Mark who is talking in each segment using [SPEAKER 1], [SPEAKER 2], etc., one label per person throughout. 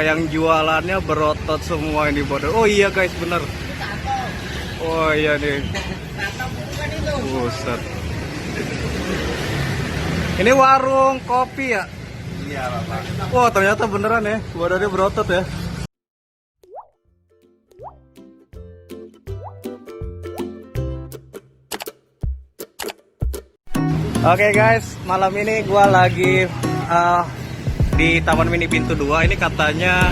[SPEAKER 1] yang jualannya berotot semua ini bodoh. Oh iya guys, bener. Oh iya nih. Buset. Ini warung kopi ya?
[SPEAKER 2] Iya, Bapak.
[SPEAKER 1] Wah, ternyata beneran ya. Wadahnya berotot ya. Oke guys, malam ini gua lagi di Taman Mini Pintu 2. Ini katanya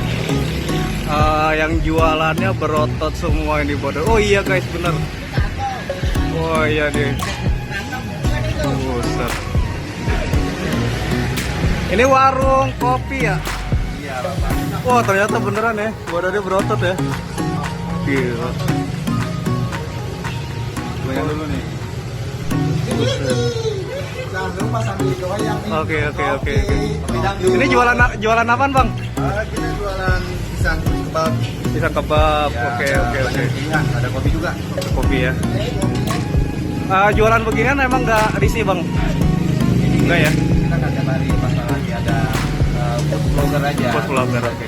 [SPEAKER 1] yang jualannya berotot semua ini bodoh. Oh iya guys, bener. Oh iya nih. Buset. Ini warung kopi ya?
[SPEAKER 2] Iya, Bapak.
[SPEAKER 1] Wah, ternyata beneran ya. Wadahnya berotot ya. Gila.
[SPEAKER 2] Goyang dulu nih.
[SPEAKER 1] Buset.
[SPEAKER 2] Jangan lupa sambil goyang nih.
[SPEAKER 1] Oke.
[SPEAKER 2] Bidang dulu.
[SPEAKER 1] Ini jualan apaan bang?
[SPEAKER 2] Kita jualan pisang kebab.
[SPEAKER 1] Pisang kebab.
[SPEAKER 2] Ya,
[SPEAKER 1] Oke.
[SPEAKER 2] banyak pilihan. Ada kopi juga.
[SPEAKER 1] Kopi ya. Jualan beginian emang nggak risih bang? Enggak ya?
[SPEAKER 2] Kita nggak tiap hari pas lagi ada food blogger aja.
[SPEAKER 1] Food blogger, oke.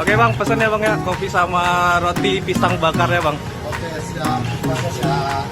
[SPEAKER 1] Oke bang, pesen ya bang ya, kopi sama roti pisang bakar ya bang.
[SPEAKER 2] Oke, siap. Siap.